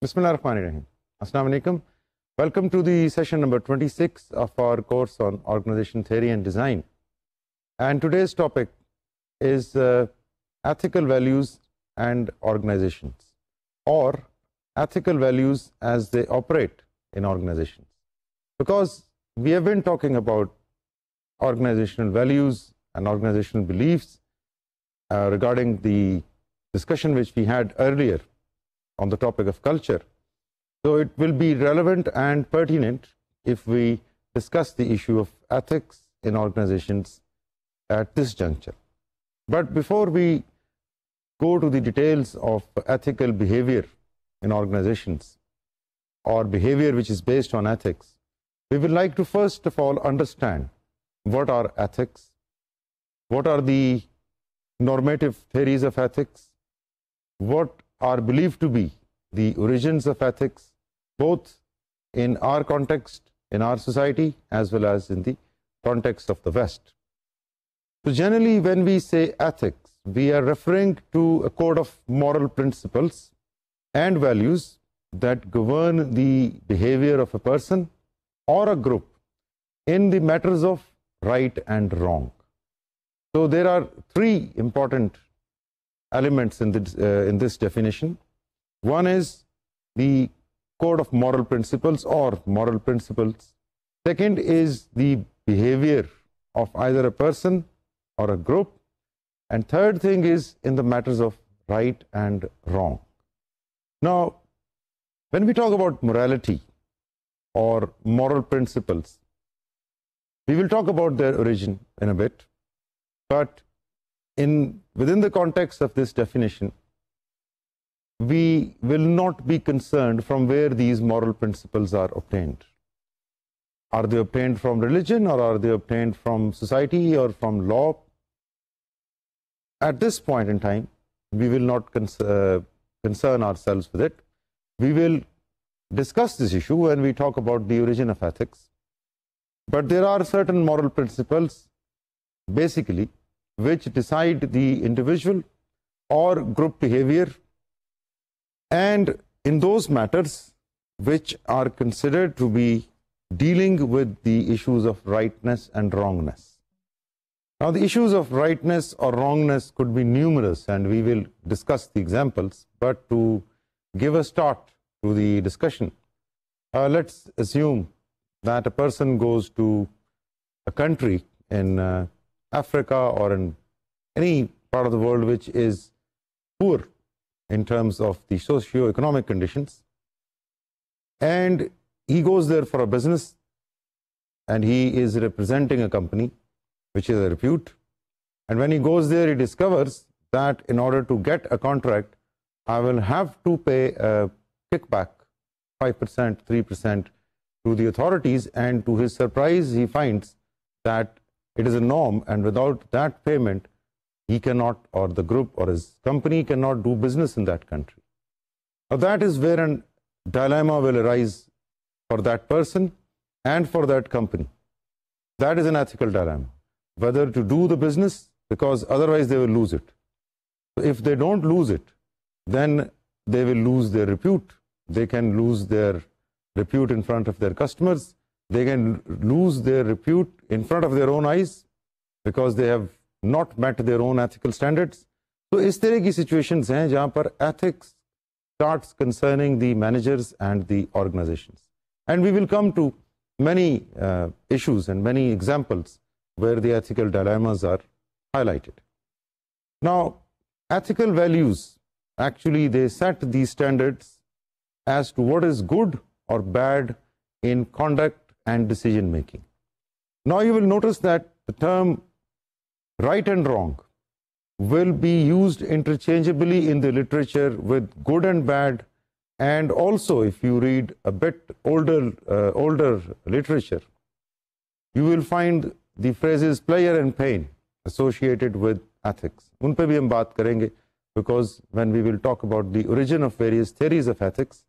Bismillahirrahmanirrahim. Assalamu alaikum. Welcome to the session number 26 of our course on organization theory and design. And today's topic is ethical values and organizations, or ethical values as they operate in organizations. Because we have been talking about organizational values and organizational beliefs regarding the discussion which we had earlier on the topic of culture. So it will be relevant and pertinent if we discuss the issue of ethics in organizations at this juncture. But before we go to the details of ethical behavior in organizations or behavior which is based on ethics, we would like to first of all understand what are ethics, what are the normative theories of ethics, what are believed to be the origins of ethics, both in our context, in our society, as well as in the context of the West. So generally, when we say ethics, we are referring to a code of moral principles and values that govern the behavior of a person or a group in the matters of right and wrong. So there are three important elements in this definition. One is the code of moral principles or moral principles. Second is the behavior of either a person or a group. And third thing is in the matters of right and wrong. Now, when we talk about morality or moral principles, we will talk about their origin in a bit. But within the context of this definition, we will not be concerned from where these moral principles are obtained. Are they obtained from religion, or are they obtained from society or from law? At this point in time, we will not concern ourselves with it. We will discuss this issue when we talk about the origin of ethics. But there are certain moral principles, basically, which decide the individual or group behavior, and in those matters which are considered to be dealing with the issues of rightness and wrongness. Now, the issues of rightness or wrongness could be numerous, and we will discuss the examples. But to give a start to the discussion, let's assume that a person goes to a country in Africa or in any part of the world which is poor in terms of the socio-economic conditions, and he goes there for a business, and he is representing a company which is a repute, and when he goes there, he discovers that in order to get a contract, I will have to pay a kickback, 5%, 3% to the authorities, and to his surprise, he finds that it is a norm, and without that payment, he cannot, or the group or his company cannot do business in that country. Now, that is where a dilemma will arise for that person and for that company. That is an ethical dilemma, whether to do the business, because otherwise they will lose it. If they don't lose it, then they will lose their repute. They can lose their repute in front of their customers. They can lose their repute in front of their own eyes because they have not met their own ethical standards. So इस तरह की situations हैं जहाँ पर ethics starts concerning the managers and the organizations. And we will come to many issues and many examples where the ethical dilemmas are highlighted. Now, ethical values, actually they set these standards as to what is good or bad in conduct and decision making. Now you will notice that the term right and wrong will be used interchangeably in the literature with good and bad, and also if you read a bit older literature, you will find the phrases pleasure and pain associated with ethics. उन पे भी हम बात करेंगे, because when we will talk about the origin of various theories of ethics,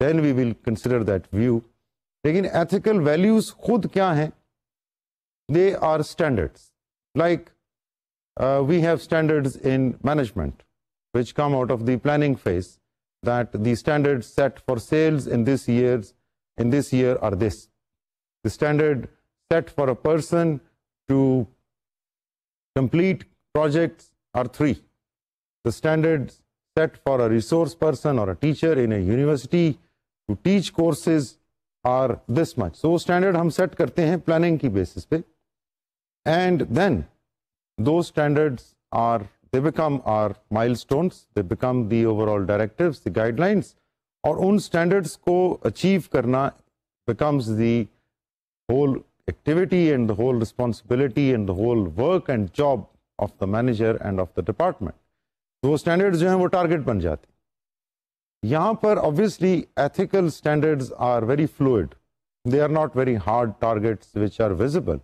then we will consider that view. लेकिन ethical values खुद क्या हैं? They are standards. Like we have standards in management which come out of the planning phase, that the standards set for sales in this year are this. The standard set for a person to complete projects are 3. The standards set for a resource person or a teacher in a university to teach courses are this much. So standard हम set करते हैं planning की basis पे, and then those standards they become our milestones, they become the overall directives, the guidelines, और उन standards को achieve करना becomes the whole activity and the whole responsibility and the whole work and job of the manager and of the department. तो वो standards जो हैं वो target बन जाते हैं. यहाँ पर obviously ethical standards are very fluid. They are not very hard targets which are visible,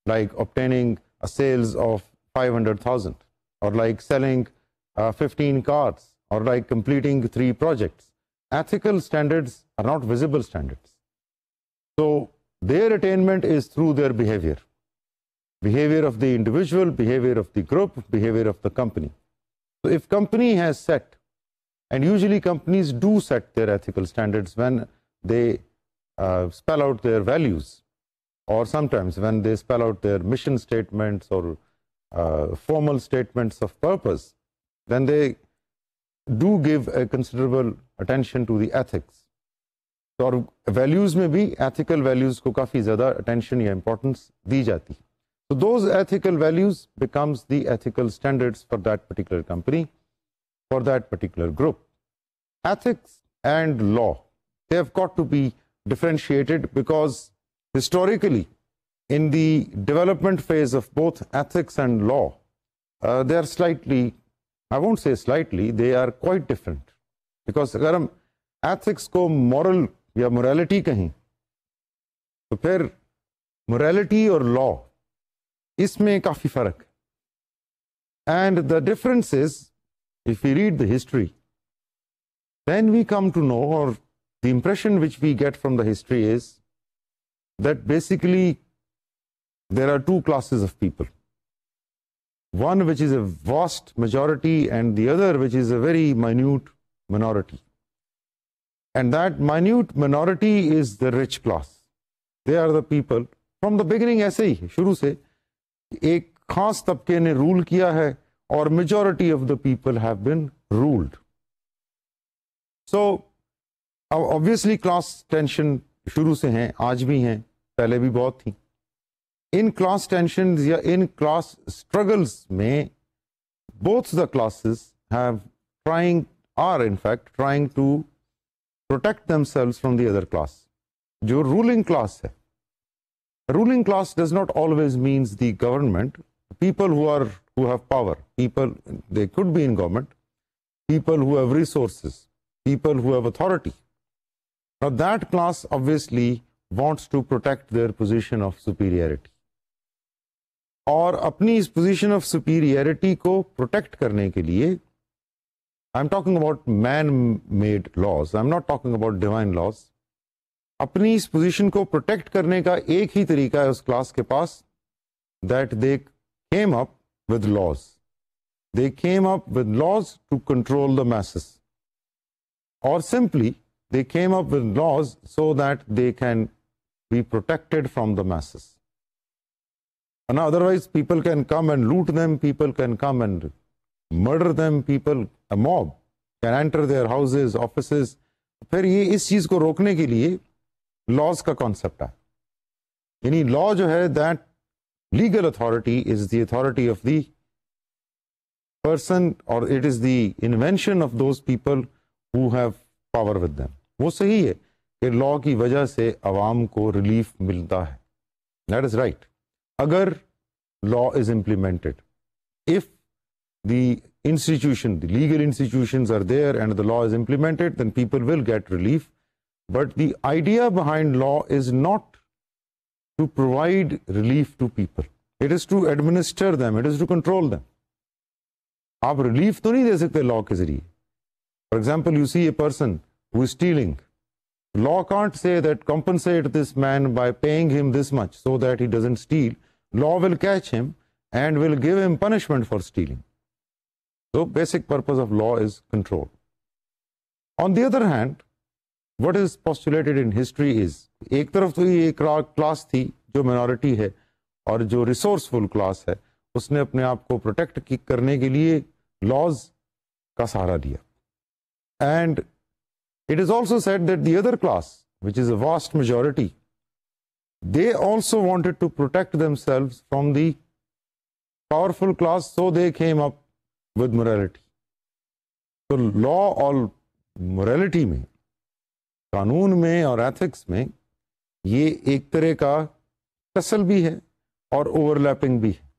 like obtaining a sales of 500,000 or like selling 15 cars or like completing 3 projects. Ethical standards are not visible standards. So their attainment is through their behavior. Behavior of the individual, behavior of the group, behavior of the company. So if company has set, and usually companies do set their ethical standards when they spell out their values, or sometimes when they spell out their mission statements or formal statements of purpose, then they do give a considerable attention to the ethics. तो और values में भी ethical values को काफ़ी ज़्यादा attention या importance दी जाती है. So those ethical values becomes the ethical standards for that particular company, for that particular group. Ethics and law, they have got to be differentiated because historically, in the development phase of both ethics and law, they are slightly, I won't say slightly, they are quite different. Because अगर हम ethics को moral या morality कहें, तो फिर morality और law इसमें काफ़ी फ़र्क है. And the difference is, if we read the history, then we come to know, or the impression which we get from the history is that basically there are 2 classes of people. One which is a vast majority and the other which is a very minute minority. And that minute minority is the rich class. They are the people, from the beginning ऐसे ही शुरू से एक खास तबके ने rule किया है और majority of the people have been ruled. So obviously class tension शुरू से हैं, आज भी हैं, पहले भी बहुत थी. In class tensions या in class struggles में both the classes are in fact trying to protect themselves from the other class. जो ruling class है, ruling class does not always means the government. People who have power, people, they could be in government, people who have resources, people who have authority. Now that class obviously wants to protect their position of superiority. और अपनी इस position of superiority को protect करने के लिए, I'm talking about man-made laws, I'm not talking about divine laws. अपनी इस position को प्रोटेक्ट करने का एक ही तरीका है उस क्लास के पास, that they came up with laws. They came up with laws to control the masses. Or simply, they came up with laws so that they can be protected from the masses. And otherwise, people can come and loot them, people can come and murder them, a mob can enter their houses, offices. फिर ये इस चीज़ को रोकने के लिए laws का concept है. यानी लॉ जो है, that legal authority is the authority of the person और it is the invention of those people who have power with them. वो सही है कि लॉ की वजह से अवाम को रिलीफ मिलता है. That is right. अगर law is implemented, if the institution, the legal institutions are there and the law is implemented, then people will get relief. But the idea behind law is not to provide relief to people. It is to administer them, it is to control them. आप relief तो नहीं दे सकते law के जरिए. For example, you see a person who is stealing. Law can't say that compensate this man by paying him this much so that he doesn't steal. Law will catch him and will give him punishment for stealing. So basic purpose of law is control. On the other hand, what is postulated in history is, एक तरफ तो ये एक class थी जो minority है और जो resourceful class है, उसने अपने आप को प्रोटेक्ट करने के लिए लॉज का सहारा लिया. And it is also said that the other class which is a vast majority, they also wanted to protect themselves from the powerful class, so they came up with morality. तो law और morality में, कानून में और ethics में ये एक तरह का टसल भी है और ओवरलैपिंग भी है.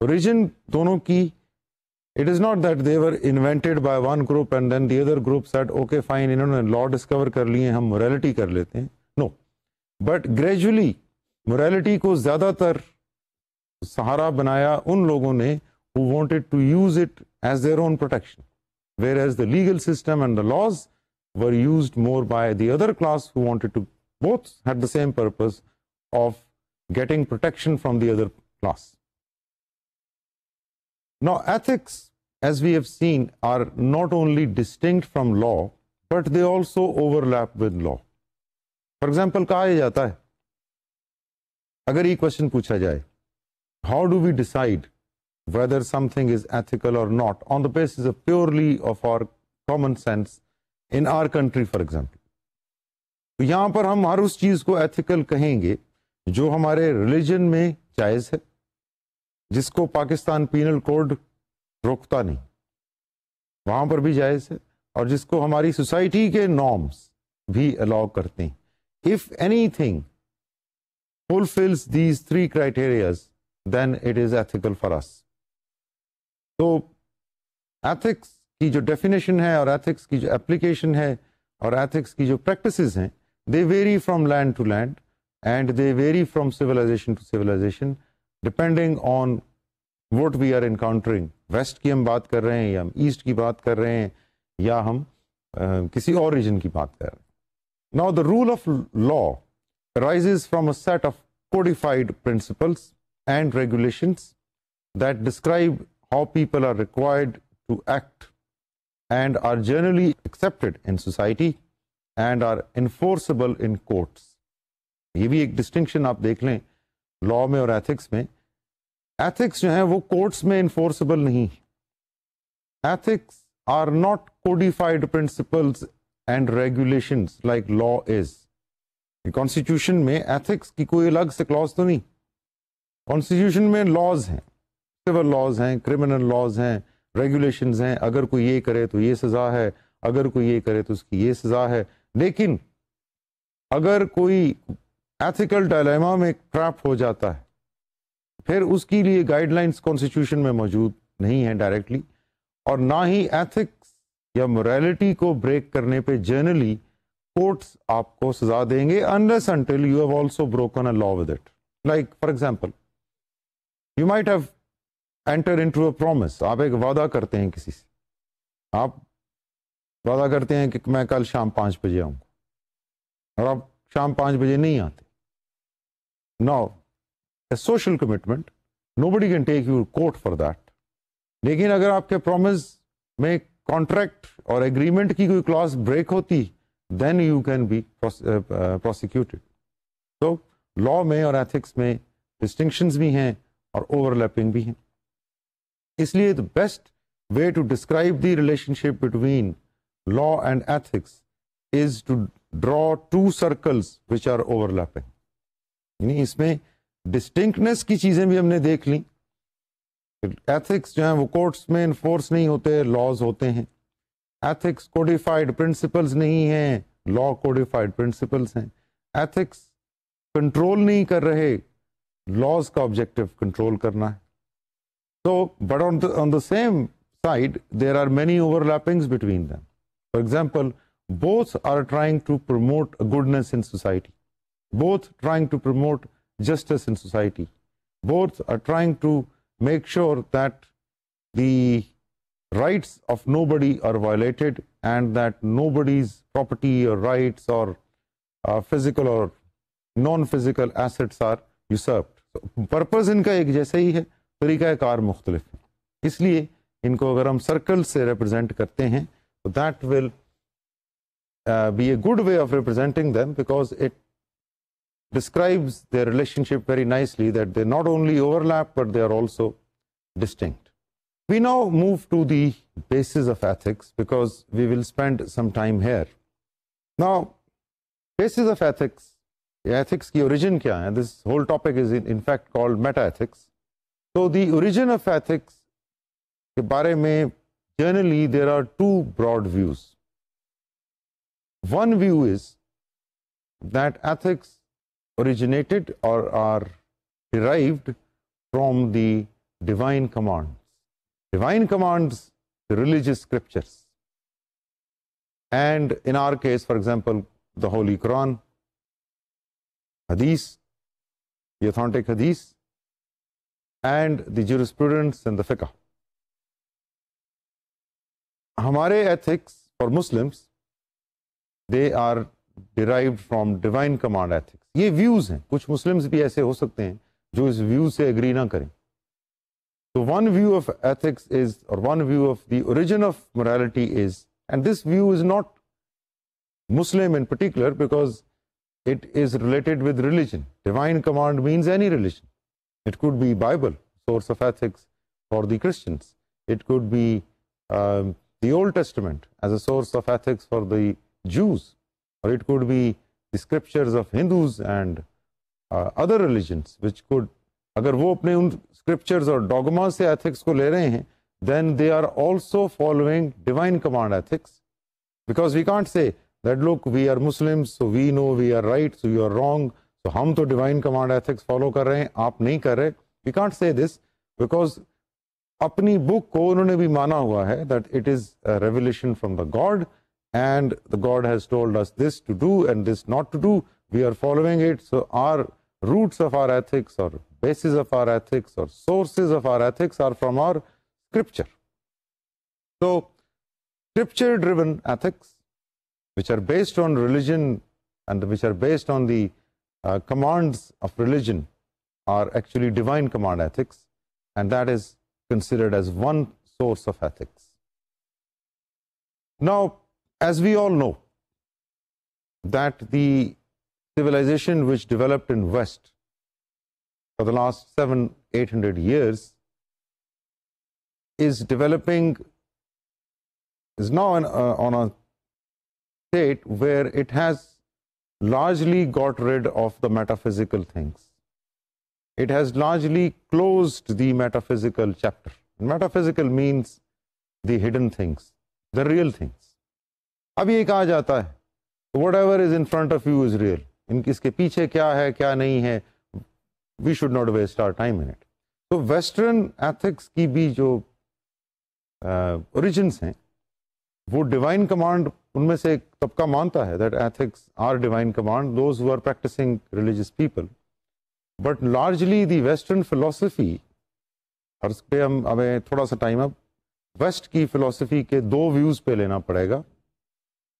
ओरिजिन दोनों की, it is not that they were invented by one group and then the other group said okay fine, इन्होंने लॉ डिस्कवर कर लिए, हम मोरालिटी कर लेते हैं. नो, बट ग्रेजुअली मोरालिटी को ज्यादातर सहारा बनाया उन लोगों ने who wanted to use it as their own protection, whereas the legal system and the laws were used more by the other class who wanted to, both had the same purpose of getting protection from the other class. Now, ethics, as we have seen, are not only distinct from law, but they also overlap with law. For example, कहा जाता है, अगर ये question पूछा जाए, how do we decide whether something is ethical or not on the basis of purely of our common sense in our country, for example? तो यहाँ पर हम हर उस चीज को एथिकल कहेंगे जो हमारे रिलीजन में जायज है, जिसको पाकिस्तान पीनल कोड रोकता नहीं, वहां पर भी जायज है, और जिसको हमारी सोसाइटी के नॉर्म्स भी अलाउ करते हैं. If anything fulfils these three criterias, then it is ethical for us. तो एथिक्स की जो डेफिनेशन है और एथिक्स की जो एप्लीकेशन है और एथिक्स की जो प्रैक्टिसेस हैं, they vary from land to land and they vary from civilisation to civilisation, depending on what we are encountering. West की हम बात कर रहे हैं या हम ईस्ट की बात कर रहे हैं या हम किसी और रीजन की बात कर रहे हैं. Now the rule of law arises from a set of codified principles and regulations that describe how people are required to act and are generally accepted in society and are enforceable in courts. ये भी एक distinction आप देख लें law में और ethics में. Ethics जो है वो कोर्ट्स में इन्फोर्सेबल नहीं है. Ethics are not codified principles and regulations like law is. Constitution में एथिक्स की कोई अलग से क्लॉज तो नहीं. कॉन्स्टिट्यूशन में लॉज हैं, सिविल लॉज हैं, क्रिमिनल लॉज हैं, रेगुलेशंस हैं. अगर कोई ये करे तो ये सजा है, अगर कोई ये करे तो उसकी ये सजा है. लेकिन अगर कोई एथिकल डायलेमा में ट्रैप हो जाता है, फिर उसके लिए गाइडलाइंस कॉन्स्टिट्यूशन में मौजूद नहीं है डायरेक्टली, और ना ही एथिक्स या मोरालिटी को ब्रेक करने पे जनरली कोर्ट्स आपको सजा देंगे unless until you have also broken a law with it. Like for example, you might have enter into a promise. आप एक वादा करते हैं किसी से, आप वादा करते हैं कि मैं कल शाम 5 बजे आऊंगा, और आप शाम 5 बजे नहीं आते. Now a social commitment, nobody can take you to court for that. लेकिन अगर आपके प्रॉमिस में कॉन्ट्रैक्ट और एग्रीमेंट की कोई क्लॉज ब्रेक होती, then you can be prosecuted. तो लॉ में और एथिक्स में डिस्टिंक्शंस भी हैं और ओवरलैपिंग भी हैं. इसलिए the best way to describe the relationship between law and ethics is to draw two circles which are overlapping. यानी इसमें डिस्टिंक्टनेस की चीजें भी हमने देख ली. एथिक्स जो है वो कोर्ट्स में इन्फोर्स नहीं होते, लॉज होते हैं. एथिक्स कोडिफाइड प्रिंसिपल्स नहीं हैं, लॉ कोडिफाइड प्रिंसिपल्स हैं. एथिक्स कंट्रोल नहीं कर रहे, लॉज का ऑब्जेक्टिव कंट्रोल करना है. So, but on the same side, there are many overlappings between them. For example, both are trying to promote goodness in society. Both trying to promote justice in society. Both are trying to make sure that the rights of nobody are violated and that nobody's property or rights or physical or non-physical assets are usurped. So, purpose इनका एक जैसा ही है, तरीका car मुख्तलिफ है. इसलिए इनको अगर हम सर्कल से रिप्रेजेंट करते हैं तो that will be a good way of representing them, because it describes their relationship very nicely, that they not only overlap but they are also distinct. We now move to the basis of ethics, because we will spend some time here. Now, basis of ethics, ethics की origin क्या है? This whole topic is in fact called meta-ethics. So the origin of ethics के बारे में generally there are two broad views. One view is that ethics originated or are derived from the divine commands. Divine commands, the religious scriptures. And in our case, for example, the Holy Quran, Hadith, the authentic Hadith, and the jurisprudence and the fiqh. हमारे ethics for Muslims, they are derived from divine command ethics. ये views हैं, कुछ Muslims भी ऐसे हो सकते हैं जो इस view से agree ना करें. So one view of ethics is, or one view of the origin of morality is, and this view is not Muslim in particular because it is related with religion. Divine command means any religion. It could be Bible, source of ethics for the Christians. It could be the Old Testament as a source of ethics for the Jews, or it could be the scriptures of Hindus and other religions, which could, अगर वो अपने उन scriptures और dogmas से ethics को ले रहे हैं, then they are also following divine command ethics, because we can't say that look, we are Muslims, so we know we are right, so you are wrong, so हम तो divine command ethics follow कर रहे हैं, आप नहीं कर रहे. We can't say this because अपनी book को उन्होंने भी माना हुआ है that it is a revelation from the God, and the God has told us this to do and this not to do. We are following it. So our roots of our ethics, or basis of our ethics, or sources of our ethics are from our scripture. So scripture driven ethics, which are based on religion and which are based on the commands of religion, are actually divine command ethics, and that is considered as one source of ethics. Now, as we all know, that the civilization which developed in West for the last 700-800 years is now on a state where it has largely got rid of the metaphysical things. It has largely closed the metaphysical chapter. Metaphysical means the hidden things, the real things. अब ये कहा जाता है, whatever is in front of you is real. इसके पीछे क्या है, क्या नहीं है, we should not waste our time in it. So Western ethics की भी जो origins हैं, वो divine command उनमें से एक तबका मानता है that ethics are divine command, those who are practicing religious people. But largely the Western philosophy, और इस पे हम हमें थोड़ा सा टाइम अब वेस्ट की फिलोसफी के दो व्यूज पे लेना पड़ेगा.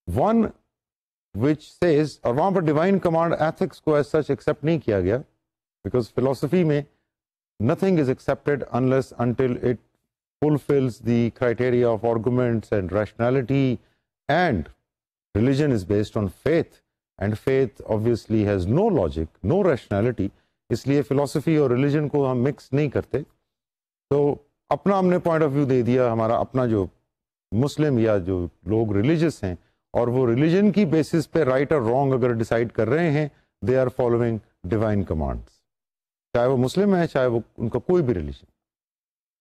वन विच सेज, और वहां पर डिवाइन कमांड एथिक्स को एज सच एक्सेप्ट नहीं किया गया, बिकॉज फिलोसफी में nothing is accepted unless until it fulfills the criteria of arguments and rationality, and religion is based on faith, and faith obviously has no logic, no rationality. इसलिए philosophy और religion को हम mix नहीं करते. तो अपना हमने point of view दे दिया, हमारा अपना जो मुस्लिम या जो लोग religious हैं और वो religion की basis पे right और wrong अगर decide कर रहे हैं, they are following divine commands, चाहे वो मुस्लिम है, चाहे वो उनका कोई भी religion.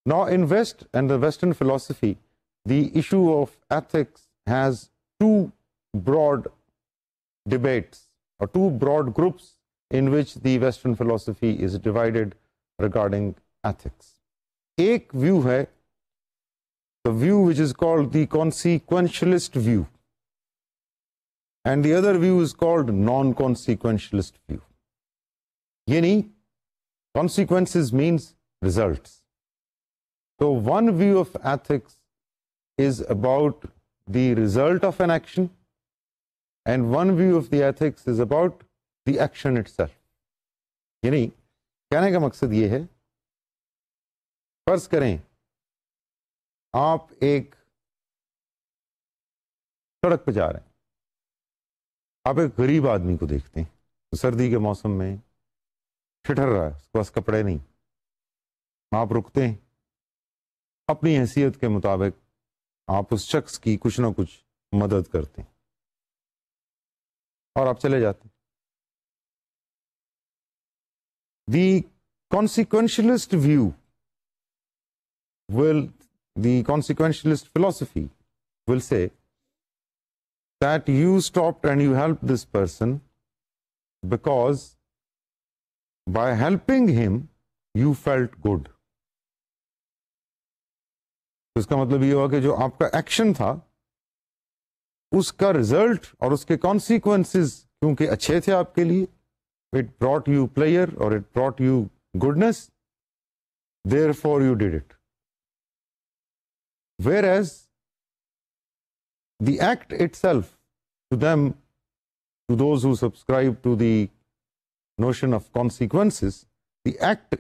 Now in West and the Western philosophy, the issue of ethics has two broad debates, or two broad groups in which the Western philosophy is divided regarding ethics. एक view है, the view which is called the consequentialist view, and the other view is called non-consequentialist view. यानी consequences means results. So one view of ethics is about the result of an action, and one view of the ethics is about the action itself. यानी कहने का मकसद ये है, फर्ज करें आप एक सड़क पर जा रहे हैं, आप एक गरीब आदमी को देखते हैं तो सर्दी के मौसम में ठिठर रहा है, उसके पास कपड़े नहीं, आप रुकते हैं, अपनी हैसियत के मुताबिक आप उस शख्स की कुछ ना कुछ मदद करते हैं और आप चले जाते हैं। The consequentialist view the consequentialist philosophy will say that you stopped and you helped this person because by helping him you felt good. तो इसका मतलब ये हुआ कि जो आपका एक्शन था उसका रिजल्ट और उसके कॉन्सिक्वेंसेस क्योंकि अच्छे थे आपके लिए, it brought you pleasure or it brought you goodness, therefore you did it. Whereas the act itself, to them, to those who subscribe to the notion of consequences, the act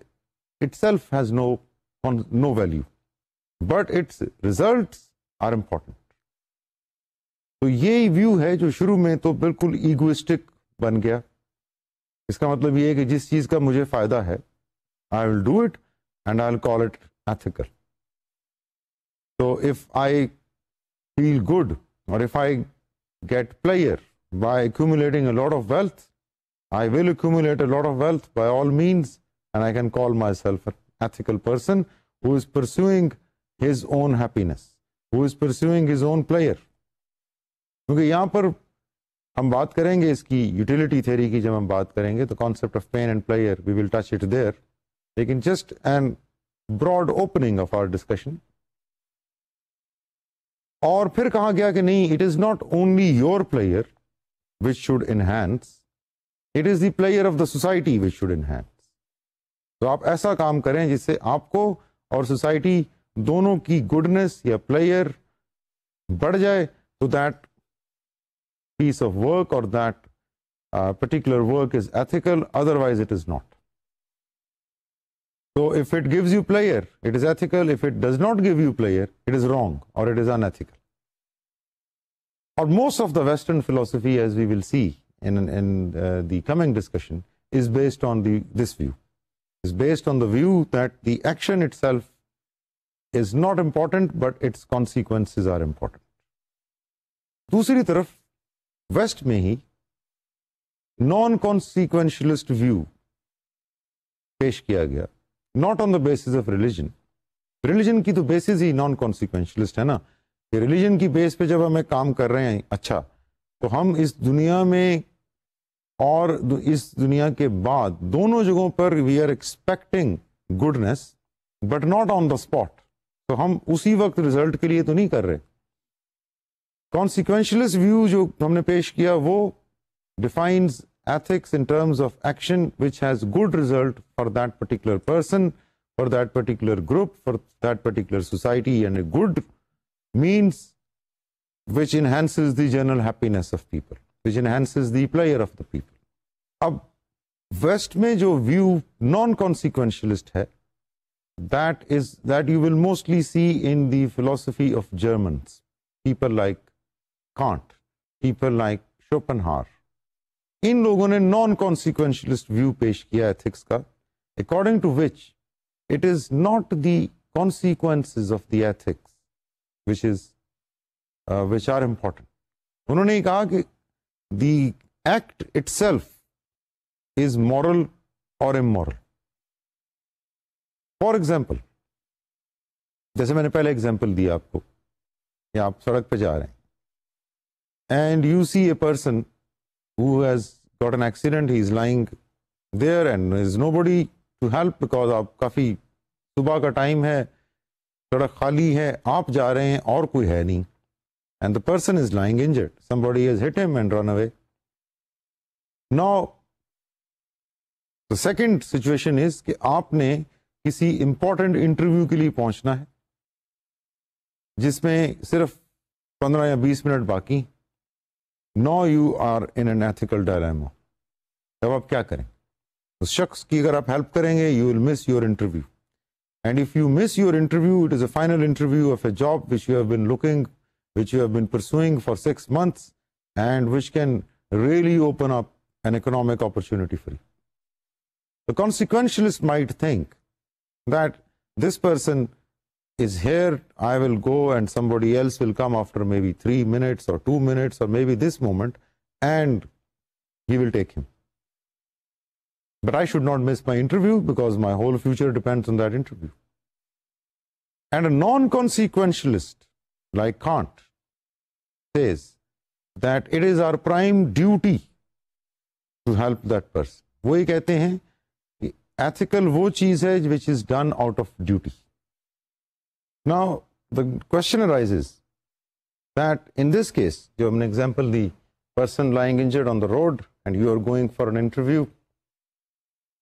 itself has no value, but its results are important. तो ये view है जो शुरू में तो बिल्कुल egoistic बन गया। इसका मतलब ये है कि जिस चीज का मुझे फायदा है, I will do it and I will call it ethical. तो इफ आई फील गुड और if I get pleasure by accumulating a lot of wealth, I will accumulate a lot of wealth by all means, and I can call myself an ethical person who is pursuing his own happiness, who is pursuing his own pleasure. क्योंकि यहाँ पर हम बात करेंगे इसकी utility theory की, जब हम बात करेंगे तो concept of pain and pleasure we will touch it there, लेकिन just an broad opening of our discussion. और फिर कहा गया कि नहीं, it is not only your pleasure which should enhance, it is the pleasure of the society which should enhance. तो आप ऐसा काम करें जिससे आपको और सोसाइटी दोनों की गुडनेस या प्लेजर बढ़ जाए, so that piece of work or that particular work is ethical, otherwise it is not. So if it gives you pleasure, it is ethical. If it does not give you pleasure, it is wrong or it is unethical. Or most of the Western philosophy, as we will see in the coming discussion, is based on this view. Is based on the view that the action itself is not important, but its consequences are important. दूसरी तरफ waste में ही non कॉन्सिक्वेंशलिस्ट view पेश किया गया, not on the basis of religion. Religion की तो basis ही non कॉन्सिक्वेंशलिस्ट है ना, कि रिलीजन की बेस पे जब हम एक काम कर रहे हैं, अच्छा तो हम इस दुनिया में और इस दुनिया के बाद दोनों जगहों पर we are expecting goodness but not on the spot. तो हम उसी वक्त रिजल्ट के लिए तो नहीं कर रहे। कॉन्सिक्वेंशलिस्ट व्यू जो हमने पेश किया वो defines ethics in terms of action which has good result for that particular person, for that particular group, for that particular society, and a good means which enhances the general happiness of people, which enhances the pleasure of the people. अब waste में जो view non कॉन्सिक्वेंशलिस्ट है, that you will mostly see in the philosophy of Germans, people like Kant, people like Schopenhauer. इन लोगों ने non कॉन्सिक्वेंशलिस्ट view पेश किया ethics का, according to which it is not the consequences of the ethics which are important. उन्होंने कहा कि the act itself is moral और immoral. For example, जैसे मैंने पहले एग्जाम्पल दिया आपको, या आप सड़क पे जा रहे हैं and you see a person who has got an accident, he is lying there and there is nobody to help because आप काफ़ी सुबह का टाइम है, सड़क खाली है, आप जा रहे हैं और कोई है नहीं, and the person is lying injured, somebody has hit him and run away. Now the second situation is कि आपने किसी important interview के लिए पहुंचना है जिसमें सिर्फ 15 या 20 मिनट बाकी। Now you are in an ethical dilemma. तब आप क्या करें? उस शख्स की अगर आप हेल्प करेंगे, you will miss your interview. And if you miss your interview, it is a final interview of a job which you have been pursuing for 6 months, and which can really open up an economic opportunity for you. The consequentialist might think that this person is here, I will go and somebody else will come after maybe 3 minutes or 2 minutes or maybe this moment and he will take him. But I should not miss my interview because my whole future depends on that interview. And a non-consequentialist like Kant says that it is our prime duty to help that person. वो ये कहते हैं कि ethical वो चीज़ है which is done out of duty. Now the question arises that in this case, जो हमने example the, person lying injured on the road and you are going for an interview,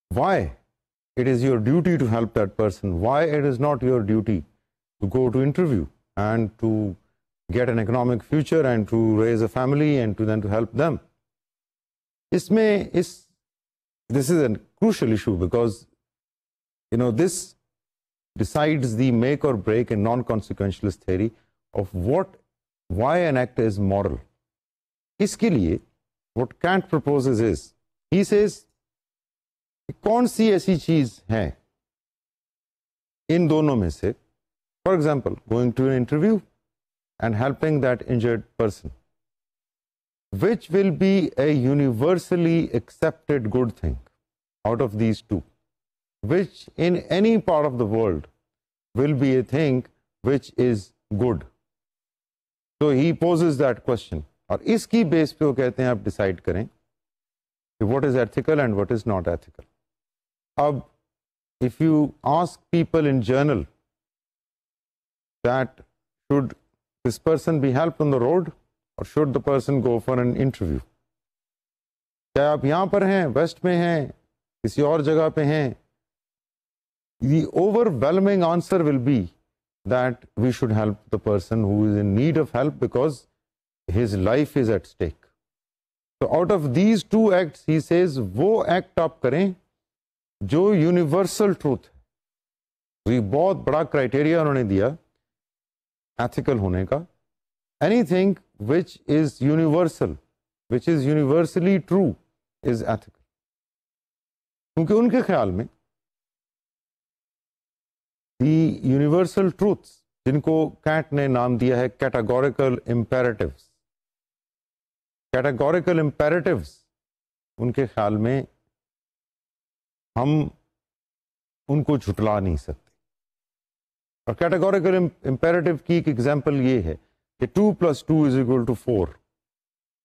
why it is your duty to help that person? Why it is not your duty to go to interview and to get an economic future and to raise a family and to then to help them? This is a crucial issue because this decides the make or break in non-consequentialist theory of why an act is moral. इसके लिए what Kant proposes is, he says, कौन सी ऐसी चीज है इन दोनों में से, for example, going to an interview and helping that injured person, which will be a universally accepted good thing out of these two, which in any part of the world will be a thing which is good. So he poses that question. और इसकी base पे वो कहते हैं आप decide करें कि what is ethical and what is not ethical. अब if you ask people in general that should this person be helped on the road or should the person go for an interview, क्या आप यहाँ पर हैं, waste में हैं, किसी और जगह पे हैं, the overwhelming answer will be that we should help the person who is in need of help because his life is at stake. So out of these two acts, he says, वो act आप करें जो universal truth है. बहुत बड़ा criteria उन्होंने दिया ethical होने का. Anything which is universal, which is universally true is ethical. क्योंकि उनके ख्याल में दी यूनिवर्सल ट्रूथ्स, जिनको कैंट ने नाम दिया है कैटेगोरिकल इम्पेरेटिव्स, कैटेगोरिकल इम्पेरेटिव्स, उनके ख्याल में हम उनको झुटला नहीं सकते. और कैटेगोरिकल इम्पेरेटिव की एक एग्जांपल ये है कि 2 + 2 = 4.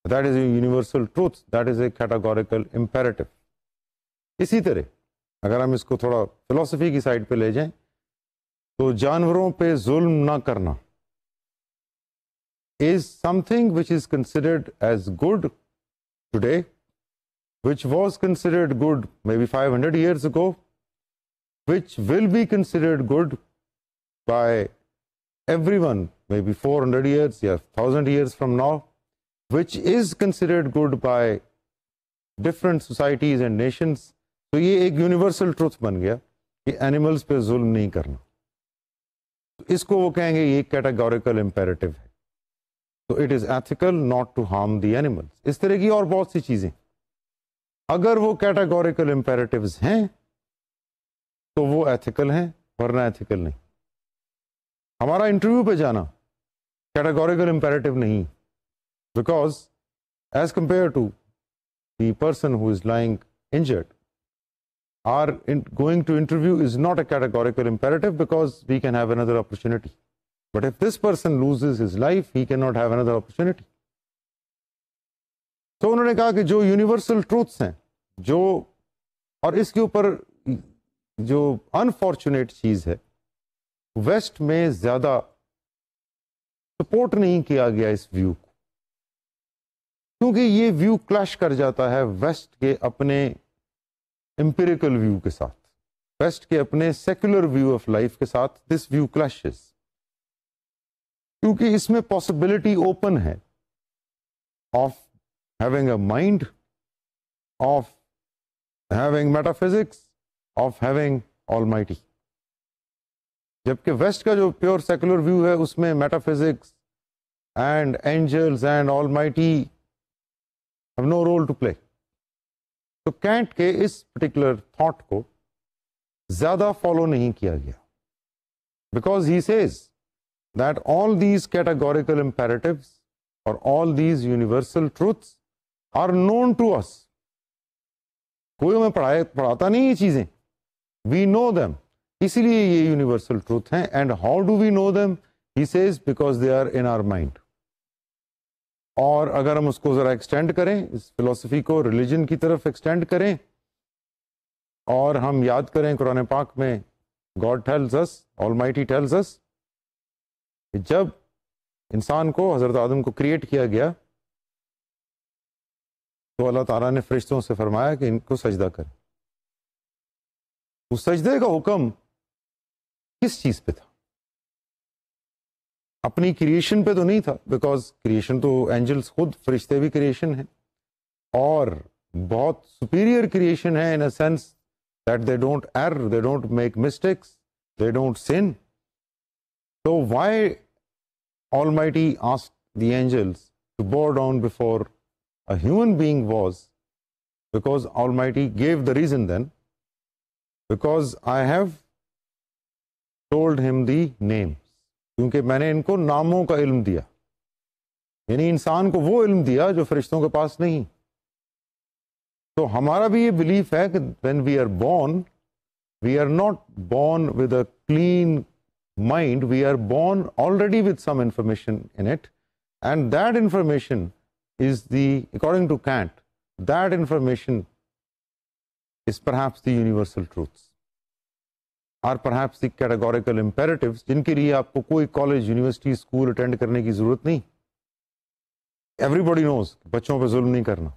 That is a universal truth, that is a categorical imperative. इसी तरह अगर हम इसको थोड़ा फिलॉसफी की साइड पे ले जाएं तो जानवरों पे जुल्म ना करना is something which is considered as good today, which was considered good maybe 500 years ago, which will be considered good by everyone maybe 400 years, 1000 years from now, which is considered good by different societies and nations. तो ये एक universal truth बन गया कि animals पे जुल्म नहीं करना. तो इसको वो कहेंगे ये कैटेगोरिकल इम्पेरेटिव है. तो it is ethical not to harm the animals. इस तरह की और बहुत सी चीजें अगर वो कैटेगोरिकल इम्पेरेटिव्स हैं तो वो एथिकल हैं, वरना एथिकल नहीं. हमारा इंटरव्यू पे जाना कैटेगोरिकल इम्पेरेटिव नहीं, because as compare to the person who is lying injured, our going to interview is not a categorical imperative because we can have another opportunity. But if this person loses his life, he cannot have another opportunity. तो उन्होंने कहा कि जो universal truths हैं, जो, और इसके ऊपर जो अनफॉर्चुनेट चीज है, वेस्ट में ज्यादा सपोर्ट नहीं किया गया इस व्यू को, क्योंकि ये व्यू क्लैश कर जाता है वेस्ट के अपने एम्पिरिकल व्यू के साथ, वेस्ट के अपने सेक्युलर व्यू ऑफ लाइफ के साथ. दिस व्यू क्लैशेस क्योंकि इसमें पॉसिबिलिटी ओपन है of having a mind, of having metaphysics, of having almighty. जबकि वेस्ट का जो प्योर सेक्युलर व्यू है उसमें metaphysics and angels and almighty have no role to play. तो कैंट के इस पर्टिकुलर थॉट को ज्यादा फॉलो नहीं किया गया, because he says that all these categorical imperatives और all these universal truths are known to us. कोई हमें पढ़ाता नहीं ये चीजें, वी नो देम, इसलिए ये यूनिवर्सल ट्रूथ हैं। And how do we know them? He says because they are in our mind. और अगर हम उसको जरा एक्सटेंड करें, इस फिलॉसफी को रिलीजन की तरफ एक्सटेंड करें, और हम याद करें कुरान पाक में God tells us, almighty tells us, जब इंसान को, हजरत आदम को क्रिएट किया गया तो अल्लाह ताला ने फरिश्तों से फरमाया कि इनको सजदा करें। उस सजदे का हुक्म किस चीज पे था? अपनी क्रिएशन पे तो नहीं था, बिकॉज क्रिएशन तो एंजल्स खुद, फरिश्ते भी क्रिएशन है, और बहुत सुपीरियर क्रिएशन है in a sense that they don't error, they don't make mistakes, they don't sin. तो why Almighty asked the angels to bow down before a human being was because Almighty gave the reason then, because I have told him the names, क्योंकि मैंने इनको नामों का इल्म दिया, यानी इंसान को वो इल्म दिया जो फरिश्तों के पास नहीं। तो हमारा भी ये बिलीफ है कि when we are born, we are not born with a clean mind, we are born already with some information in it, and that information is according to Kant, that information is perhaps the universal truths, or perhaps the categorical imperatives, जिनके लिए आपको कोई college, university, school attend करने की जरूरत नहीं। Everybody knows बच्चों पे जुल्म नहीं करना,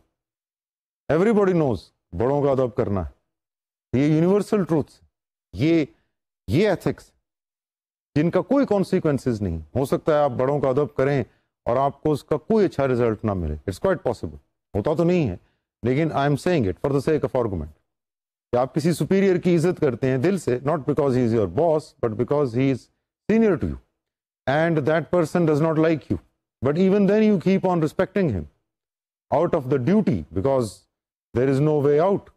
एवरीबॉडी नोज बड़ों का अदब करना है। ये यूनिवर्सल ट्रूथ्स, ये एथिक्स जिनका कोई कॉन्सिक्वेंसेस नहीं। हो सकता है आप बड़ों का अदब करें और आपको उसका कोई अच्छा रिजल्ट ना मिले, इट्स क्वाइट पॉसिबल, होता तो नहीं है, लेकिन I am saying it for the sake of argument कि आप किसी सुपीरियर की इज्जत करते हैं दिल से, not because he is your boss, but because he is senior to you and that person does not like you, but even then you keep on respecting him out of the duty, because there is no way out.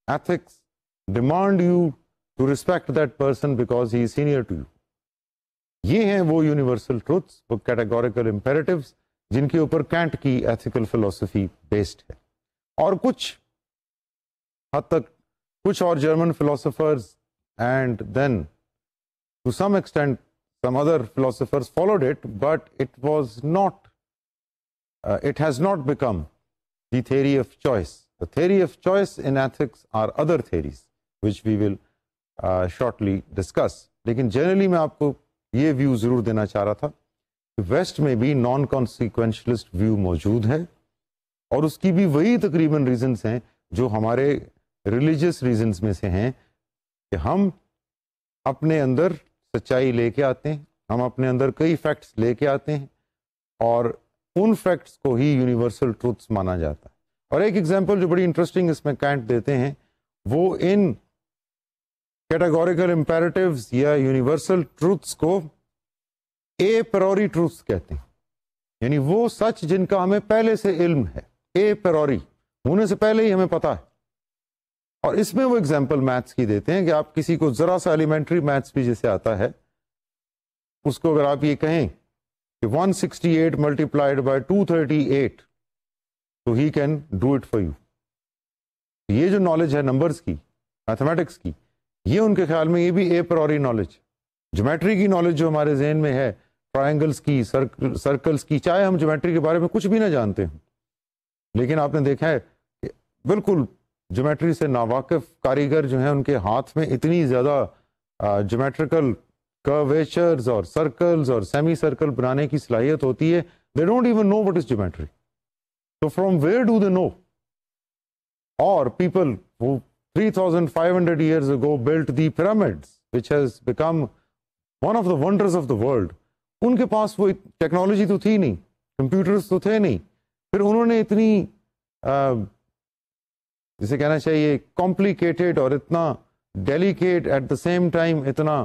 Ethics demand you to respect that person because he is senior to you. ये हैं वो universal truths, वो categorical imperatives जिनके ऊपर cantt की ethical philosophy based है। और कुछ हद तक कुछ और German philosophers and then to some extent some other philosophers followed it, but it has not become the theory of choice. The theory of choice in ethics are other theories which we will shortly discuss. लेकिन generally मैं आपको ये view जरूर देना चाह रहा था कि वेस्ट में भी नॉन कॉन्सिक्वेंशलिस्ट व्यू मौजूद है, और उसकी भी वही तकरीबन रीजंस हैं जो हमारे रिलीजियस रीजंस में से हैं कि हम अपने अंदर सच्चाई लेके आते हैं, हम अपने अंदर कई फैक्ट्स लेके आते हैं, और उन फैक्ट्स को ही यूनिवर्सल ट्रूथ्स माना जाता है। और एक एग्जांपल जो बड़ी इंटरेस्टिंग इसमें कैंट देते हैं, वो इन कैटेगोरिकल इंपेरेटिव्स या यूनिवर्सल ट्रूथ्स को ए प्रायोरी ट्रूथ्स कहते हैं, यानी वो सच जिनका हमें पहले से इल्म है, ए प्रायोरी, होने से पहले ही हमें पता है। और इसमें वो एग्जांपल मैथ्स की देते हैं कि आप किसी को जरा सा एलिमेंट्री मैथ्स भी जैसे आता है, उसको अगर आप ये कहें कि 168 मल्टीप्लाइड बाय 238, तो he can do it for you. ये जो नॉलेज है नंबर्स की, मैथमेटिक्स की, ये उनके ख्याल में ये भी ए प्रायोरी नॉलेज। ज्योमेट्री की नॉलेज जो हमारे जहन में है, ट्रायंगल्स की, सर्कल्स की, चाहे हम ज्योमेट्री के बारे में कुछ भी ना जानते हैं, लेकिन आपने देखा है कि बिल्कुल ज्योमेट्री से नावाकिफ कारीगर जो हैं, उनके हाथ में इतनी ज़्यादा ज्योमेट्रिकल कर्वेचर्स और सर्कल्स और सेमी सर्कल बनाने की सलाहियत होती है, they don't even know what is geometry. तो from where do they know? और people who 3500 years ago built the pyramids, which has become one of the wonders of the world, उनके पास वो technology तो थी नहीं, कंप्यूटर्स तो थे नहीं, फिर उन्होंने इतनी जिसे कहना चाहिए कॉम्प्लिकेटेड और इतना delicate at the same time इतना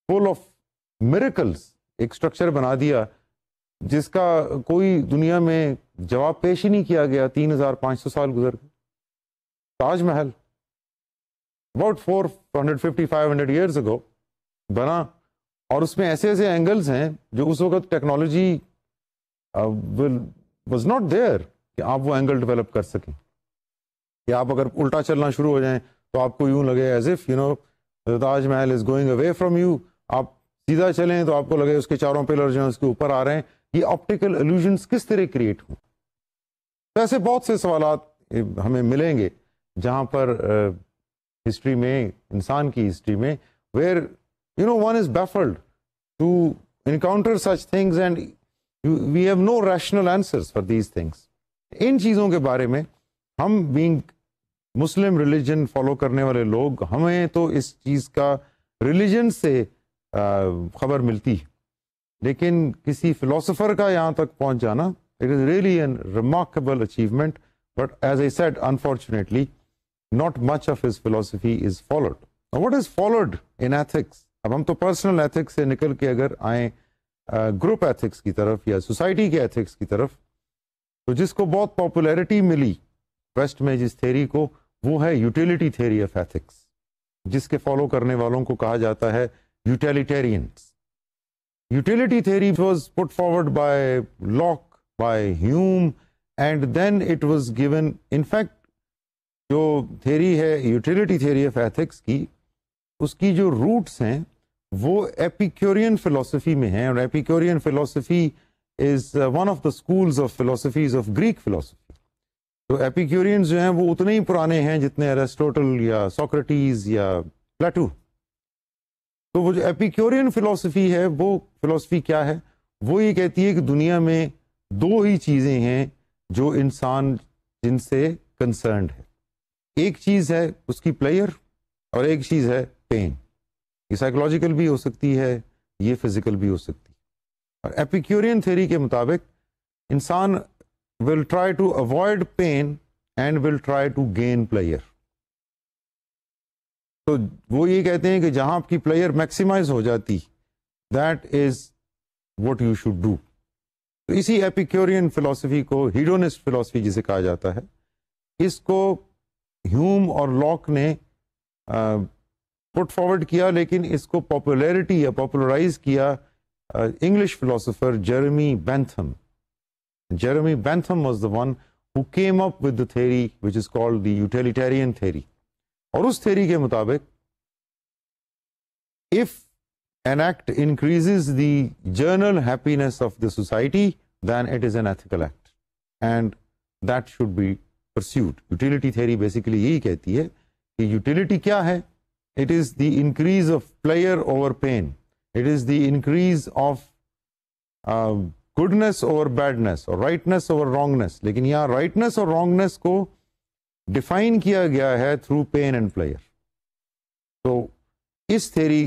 फुल ऑफ मिरेकल्स एक स्ट्रक्चर बना दिया जिसका कोई दुनिया में जवाब पेश ही नहीं किया गया। 3500 साल गुजर गए। ताजमहल अबाउट 450-500 ईयर्स अगो बना, और उसमें ऐसे ऐसे एंगल्स हैं जो उस वक्त टेक्नोलॉजी वाज नॉट देयर कि आप वो एंगल डेवलप कर सकें, कि आप अगर उल्टा चलना शुरू हो जाएं तो आपको यूं लगे as if Taj Mahal is going away from you. आप सीधा चलें तो आपको लगे उसके चारों पिलर जो हैं उसके ऊपर आ रहे हैं। ये ऑप्टिकल इल्यूजन्स किस तरह क्रिएट हुए? तो ऐसे बहुत से सवालात हमें मिलेंगे जहां पर हिस्ट्री में, इंसान की हिस्ट्री में, where one is baffled to encounter such things and we have no rational answers for these things. इन चीज़ों के बारे में हम being मुस्लिम रिलीजन फॉलो करने वाले लोग, हमें तो इस चीज़ का रिलीजन से खबर मिलती है, लेकिन किसी फिलोसोफर का यहाँ तक पहुँच जाना, it is really an remarkable achievement, but as I said unfortunately not much of his philosophy is followed. Now, what is followed in ethics? अब हम तो पर्सनल एथिक्स से निकल के अगर आए ग्रुप एथिक्स की तरफ या सोसाइटी के एथिक्स की तरफ, तो जिसको बहुत पॉपुलैरिटी मिली वेस्ट में जिस थ्योरी को, वो है यूटिलिटी थ्योरी ऑफ एथिक्स, जिसके फॉलो करने वालों को कहा जाता है utilitarians. Utility theory was put forward by Locke, by Hume, and then it was given, in fact जो थ्योरी है यूटिलिटी थ्योरी ऑफ एथिक्स की, उसकी जो रूट्स हैं वो एपिक्यूरियन फिलोसफी में हैं, और Epicurean philosophy is one of the schools of philosophies of Greek philosophy. तो एपिक्यूरियंस जो हैं वो उतने ही पुराने हैं जितने एरिस्टोटल या सोक्रेटिस या प्लेटो। तो वो जो एपिक्यूरियन फिलोसफी है, वो फिलोसफी क्या है? वो ये कहती है कि दुनिया में दो ही चीज़ें हैं जो इंसान जिनसे कंसर्न्ड है। एक चीज़ है उसकी प्लेयर और एक चीज़ है पेन। ये साइकोलॉजिकल भी हो सकती है, ये फिजिकल भी हो सकती है। और एपिक्यूरियन थ्योरी के मुताबिक इंसान will try to avoid pain and will try to gain pleasure. तो वो ये कहते हैं कि जहां आपकी प्लेयर मैक्सिमाइज हो जाती, that is what you should do. तो इसी एपिक्यूरियन फिलॉसफी को हीडोनिस्ट फिलॉसफी जिसे कहा जाता है, इसको ह्यूम और लॉक ने पुट फॉरवर्ड किया, लेकिन इसको पॉपुलैरिटी या पॉपुलराइज किया English philosopher Jeremy Bentham. Jeremy Bentham was the one who came up with the theory which is called the utilitarian theory. और उस थ्योरी के मुताबिक if an act increases the general happiness of the society, then it is an ethical act and that should be pursued. Utility theory basically यही कहती है कि utility क्या है? It is the increase of pleasure over pain. It is the increase of goodness over badness or rightness over wrongness. लेकिन यहाँ rightness और wrongness को define किया गया है through pain and pleasure. तो इस theory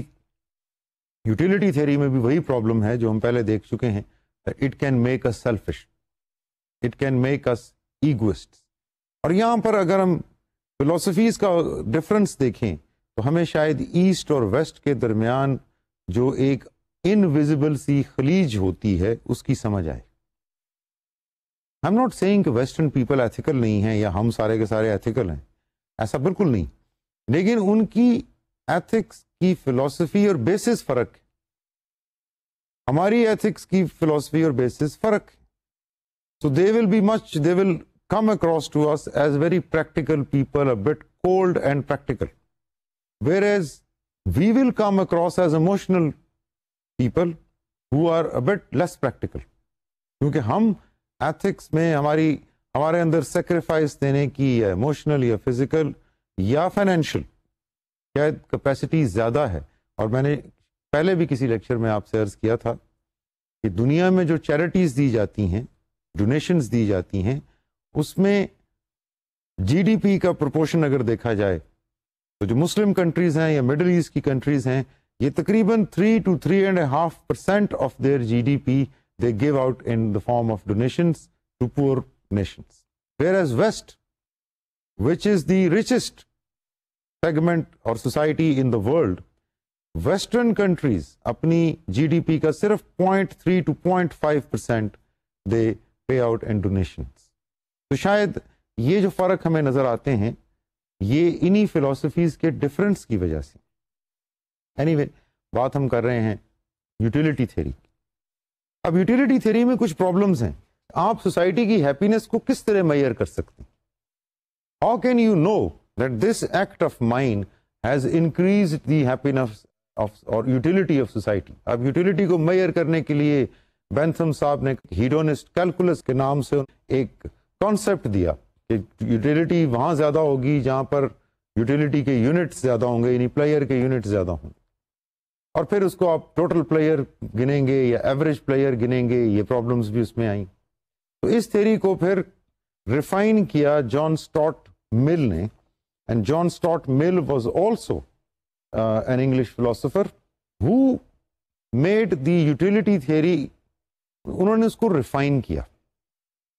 यूटिलिटी थ्योरी में भी वही प्रॉब्लम है जो हम पहले देख चुके हैं। It can make us selfish, it can make us egoist. और यहाँ पर अगर हम फिलोसफीज का डिफरेंस देखें तो हमें शायद ईस्ट और वेस्ट के दरमियान जो एक इनविजिबल सी खलीज होती है उसकी समझ आए। आई एम नॉट सेइंग कि वेस्टर्न पीपल एथिकल नहीं है या हम सारे के सारे एथिकल हैं, ऐसा बिल्कुल नहीं, लेकिन उनकी एथिक्स की फिलॉसफी और बेसिस फर्क है, हमारी एथिक्स की फिलॉसफी और बेसिस फर्क है। So they will come across to us as very practical people, a bit cold and practical, whereas we will come across as emotional people who are a bit less practical. क्योंकि हम ethics में हमारे अंदर sacrifice देने की या emotional या physical या फाइनेंशियल शायद कैपेसिटी ज़्यादा है। और मैंने पहले भी किसी लेक्चर में आपसे अर्ज़ किया था कि दुनिया में जो चैरिटीज़ दी जाती हैं, डोनेशंस दी जाती हैं, उसमें जीडीपी का प्रोपोर्शन अगर देखा जाए तो जो मुस्लिम कंट्रीज़ हैं या मिडिल ईस्ट की कंट्रीज़ हैं, ये तकरीबन 3 to 3.5% of their GDP they give out in the form of donations to poor nations, whereas west which is the richest segment or society in the world western countries अपनी GDP का सिर्फ 0.3 to 0.5% दे पे out in donations. तो शायद ये जो फर्क हमें नजर आते हैं ये इन्हीं फिलॉसफीज के डिफरेंस की वजह से। एनीवे, बात हम कर रहे हैं यूटिलिटी थ्योरी। अब यूटिलिटी थ्योरी में कुछ प्रॉब्लम्स हैं। आप सोसाइटी की हैप्पीनेस को किस तरह मेजर कर सकते हैं? How can you know that this act of mind has increased the happiness of और यूटिलिटी ऑफ सोसाइटी? अब यूटिलिटी को मेजर करने के लिए बेंथम साहब ने हीडोनिस्ट कैलकुलस के नाम से एक कॉन्सेप्ट दिया कि यूटिलिटी वहां ज्यादा होगी जहां पर यूटिलिटी के यूनिट्स ज्यादा होंगे, यानी प्लेयर के यूनिट्स ज्यादा होंगे। और फिर उसको आप टोटल प्लेयर गिनेंगे या एवरेज प्लेयर गिनेंगे, ये प्रॉब्लम्स भी उसमें आई। तो इस थ्योरी को फिर रिफाइन किया जॉन स्टॉट मिल ने, and John Stuart Mill was also an English philosopher who made the utility theory. उन्होंने उसको रिफाइन किया।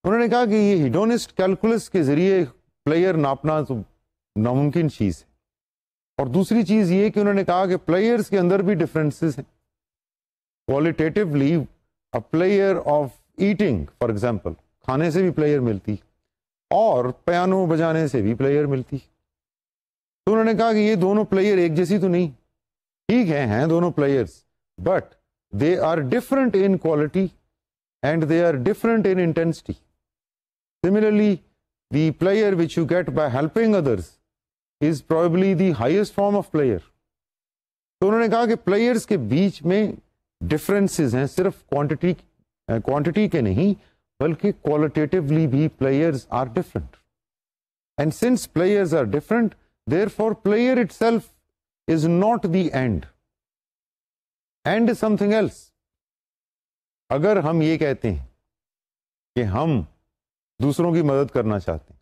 उन्होंने कहा कि ये हिडोनिस्ट कैलकुलस के जरिए प्लेयर नापना तो नामुमकिन चीज है, और दूसरी चीज ये कि उन्होंने कहा कि प्लेयर्स के अंदर भी डिफरेंसेस हैं। Qualitatively a player of eating for example, खाने से भी प्लेयर मिलती और पियानो बजाने से भी प्लेयर मिलती। तो उन्होंने कहा कि ये दोनों प्लेयर एक जैसी तो नहीं, ठीक है हैं दोनों pleasures, but they are different in quality and they are different in intensity. Similarly, the player which you get by helping others is probably the highest form of player. तो उन्होंने कहा कि प्लेयर्स के बीच में डिफरेंसेस हैं, सिर्फ quantity के नहीं बल्कि क्वालिटेटिवली भी pleasures are different. And since pleasures are different, therefore pleasure itself is not the end, and is something else. अगर हम ये कहते हैं कि हम दूसरों की मदद करना चाहते हैं,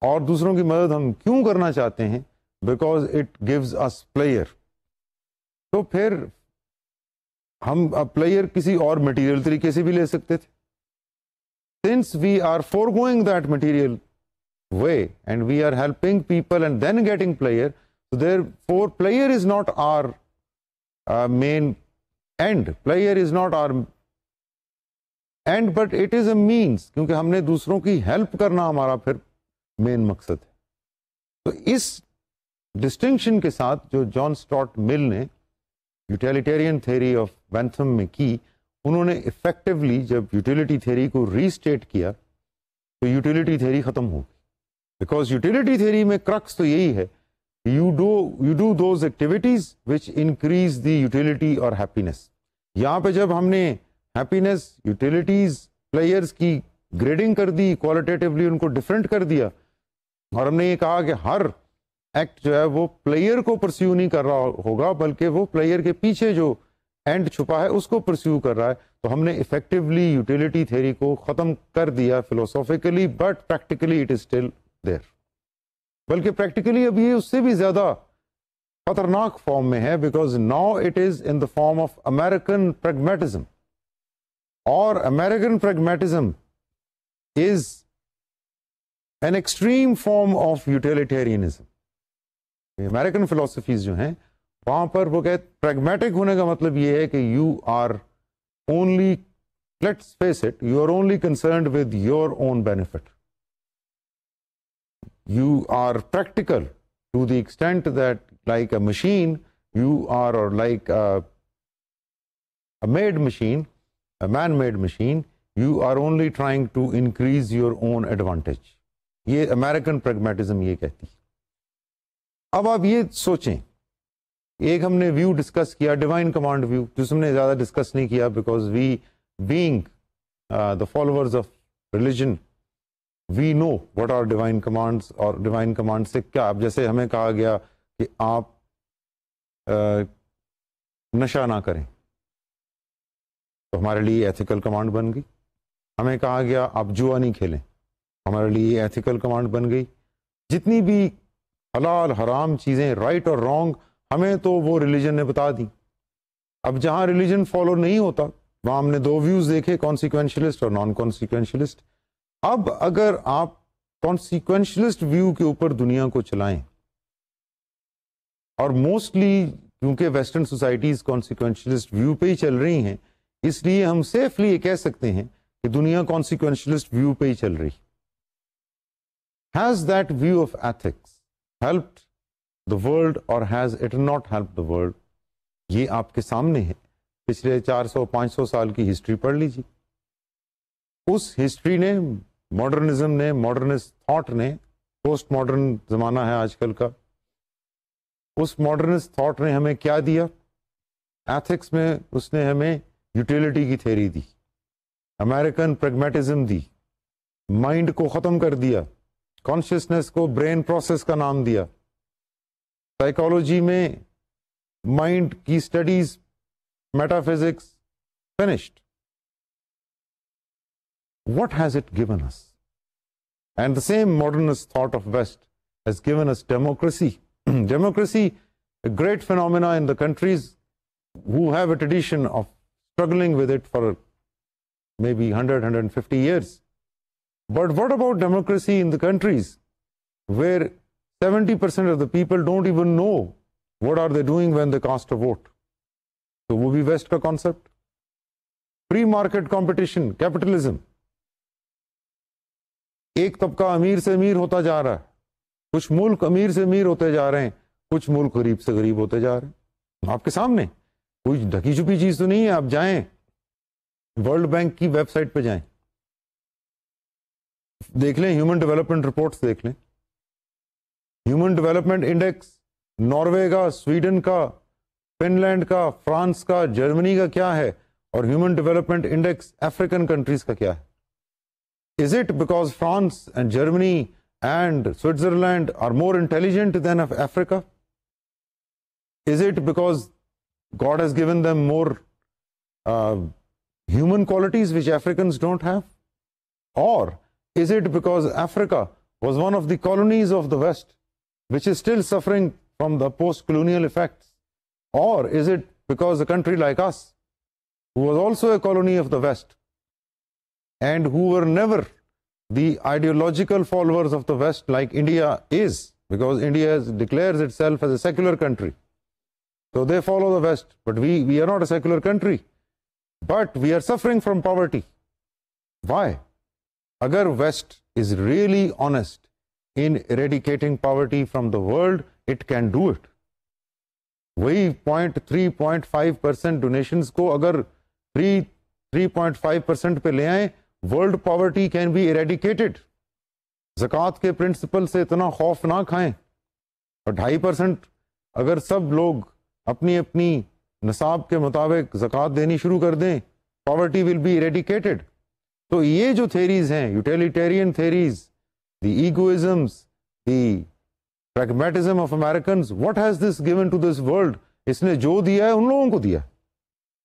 और दूसरों की मदद हम क्यों करना चाहते हैं? Because it gives us player. तो फिर हम अब प्लेयर किसी और मटेरियल तरीके से भी ले सकते थे। Since we are forgoing that material way and we are helping people and then getting player, so therefore player is not our main end, player is not our end, but it is a means, क्योंकि हमने दूसरों की help करना हमारा फिर main मकसद है। तो इस डिस्टिंक्शन के साथ जो जॉन स्टॉट मिल ने यूटिलिटेरियन थ्योरी ऑफ बेंथम में की, उन्होंने इफेक्टिवली जब यूटिलिटी थ्योरी को रीस्टेट किया तो यूटिलिटी थ्योरी खत्म हो गई। बिकॉज यूटिलिटी थ्योरी में क्रक्स तो यही है, you do those activities which increase the utility or happiness। यहाँ पे जब हमने हैप्पीनेस यूटिलिटीज प्लेयर्स की ग्रेडिंग कर दी, क्वालिटेटिवली उनको डिफरेंट कर दिया, और हमने ये कहा कि हर एक्ट जो है वो प्लेयर को परस्यू नहीं कर रहा होगा बल्कि वो प्लेयर के पीछे जो एंड छुपा है उसको परस्यू कर रहा है। तो हमने इफेक्टिवली यूटिलिटी थ्योरी को खत्म कर दिया philosophically, but practically it is still there. बल्कि प्रैक्टिकली अब ये उससे भी ज्यादा खतरनाक फॉर्म में है, because now it is in the form of American pragmatism. और American pragmatism is an extreme form of utilitarianism. American philosophies जो हैं वहां पर वो कहते प्रैग्मेटिक होने का मतलब ये है कि you are only, let's face it, you are only concerned with your own benefit. You are practical to the extent that, like a machine, you are, or like a made machine, a man-made machine, you are only trying to increase your own advantage. ये American pragmatism ये कहती है। अब आप ये सोचें, एक हमने व्यू डिस्कस किया, डिवाइन कमांड व्यू, जिसमें ज्यादा डिस्कस नहीं किया, because we being the followers of religion we know what are divine commands, और डिवाइन कमांड से क्या, अब जैसे हमें कहा गया कि आप नशा ना करें तो हमारे लिए एथिकल कमांड बन गई। हमें कहा गया आप जुआ नहीं खेलें, हमारे लिए एथिकल कमांड बन गई। जितनी भी हलाल हराम चीज़ें, राइट और रॉन्ग, हमें तो वो रिलीजन ने बता दी। अब जहाँ रिलीजन फॉलो नहीं होता वहाँ हमने दो व्यूज़ देखे, कॉन्सिक्वेंशलिस्ट और नॉन कॉन्सिक्वेंशलिस्ट। अब अगर आप कॉन्सिक्वेंशलिस्ट व्यू के ऊपर दुनिया को चलाएं और मोस्टली क्योंकि वेस्टर्न सोसाइटीज कॉन्सिक्वेंशलिस्ट व्यू पे ही चल रही हैं, इसलिए हम सेफली ये कह सकते हैं कि दुनिया कॉन्सिक्वेंशलिस्ट व्यू पे ही चल रही। Has that view of ethics helped the world और has it not helped the world? ये आपके सामने है। पिछले 400-500 साल की हिस्ट्री पढ़ लीजिए। उस हिस्ट्री ने, मॉडर्निज्म ने, मॉडर्निस्ट थॉट ने, पोस्ट मॉडर्न जमाना है आजकल का, उस मॉडर्निस्ट थॉट ने हमें क्या दिया? एथिक्स में उसने हमें यूटिलिटी की थ्योरी दी, अमेरिकन प्रैग्मेटिज्म दी, माइंड को खत्म कर दिया, कॉन्शियसनेस को ब्रेन प्रोसेस का नाम दिया, साइकोलॉजी में माइंड की studies, metaphysics, finished. What has it given us? And the same modernist thought of West has given us democracy. Democracy, a great phenomena in the countries who have a tradition of struggling with it for maybe 100-150 years. But what about democracy in the countries where 70% of the people don't even know what are they doing when they cast a vote? So वो भी West का concept. Free market competition, capitalism. एक तबका अमीर से अमीर होता जा रहा है, कुछ मुल्क अमीर से अमीर होते जा रहे हैं, कुछ मुल्क गरीब से गरीब होते जा रहे हैं। आपके सामने कोई ढकी छुपी चीज तो नहीं है। आप जाएं, वर्ल्ड बैंक की वेबसाइट पे जाएं, देख लें, ह्यूमन डेवलपमेंट रिपोर्ट्स देख लें, ह्यूमन डेवलपमेंट इंडेक्स नॉर्वे का, स्वीडन का, फिनलैंड का, फ्रांस का, जर्मनी का क्या है, और human development index African countries का क्या है? Is it because France and Germany and Switzerland are more intelligent than Africa? Is it because God has given them more human qualities which Africans don't have? Or is it because Africa was one of the colonies of the West, which is still suffering from the post-colonial effects? Or is it because a country like us, who was also a colony of the West, and who were never the ideological followers of the West like India is, because India declares itself as a secular country. So they follow the West, but we are not a secular country. But we are suffering from poverty. Why? Agar West is really honest in eradicating poverty from the world, it can do it. वही 0.3-0.5% donations को अगर 3.5% पे ले आए, world poverty can be eradicated. ज़कात के principal से इतना खौफ ना खाएं, और 2.5% अगर सब लोग अपनी अपनी नसाब के मुताबिक ज़कात देनी शुरू कर दें, पॉवर्टी विल बी इरेडिकेटेड। तो ये जो थेरीज हैं, utilitarian theories, the egoisms, the pragmatism of Americans, what has this given to this world? इसने जो दिया है उन लोगों को दिया।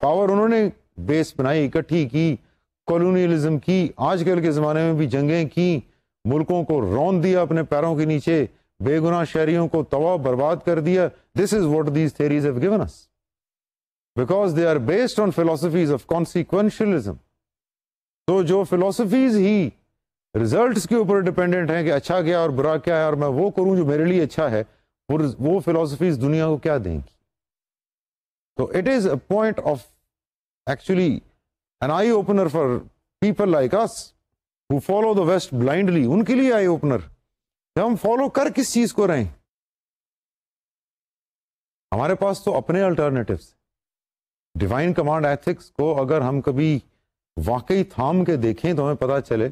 पावर उन्होंने बेस बनाई, इकट्ठी की, कॉलोनियलिज्म की, आजकल के ज़माने में भी जंगें की, मुल्कों को रौंद दिया अपने पैरों के नीचे, बेगुनाह शहरियों को तबाह बर्बाद कर दिया। This is what these theories have given us, because they are based on philosophies of consequentialism. तो जो फिलोसफीज ही रिजल्ट्स के ऊपर डिपेंडेंट हैं कि अच्छा क्या और बुरा क्या है, और मैं वो करूं जो मेरे लिए अच्छा है, वो फिलोसफीज दुनिया को क्या देंगी? तो it is a point of actually an eye opener for people like us who follow the West blindly. उनके लिए eye opener, हम फॉलो कर किस चीज को रहे हैं? हमारे पास तो अपने अल्टरनेटिव्स। डिवाइन कमांड एथिक्स को अगर हम कभी वाकई थाम के देखें तो हमें पता चले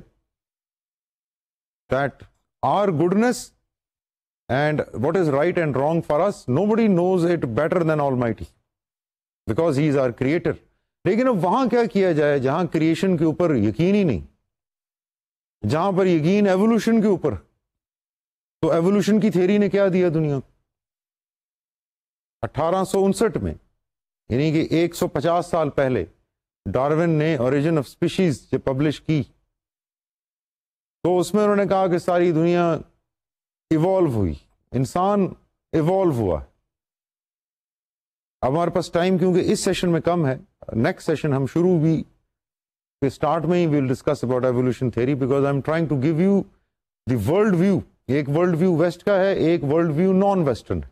that our goodness and what is right and wrong for us, nobody knows it better than Almighty, because He is our creator. लेकिन अब वहां क्या किया जाए जहां क्रिएशन के ऊपर यकीन ही नहीं, जहां पर यकीन एवोल्यूशन के ऊपर? तो एवोल्यूशन की थ्योरी ने क्या दिया दुनिया को? 1859 में, यानी कि 150 साल पहले, डार्विन ने ओरिजिन ऑफ स्पीशीज जब पब्लिश की, तो उसमें उन्होंने कहा कि सारी दुनिया इवॉल्व हुई, इंसान इवॉल्व हुआ। अब हमारे पास टाइम क्योंकि इस सेशन में कम है, नेक्स्ट सेशन हम शुरू भी के स्टार्ट में ही will discuss about evolution theory, because I am trying to give you the world view. एक वर्ल्ड व्यू वेस्ट का है, एक world view non western.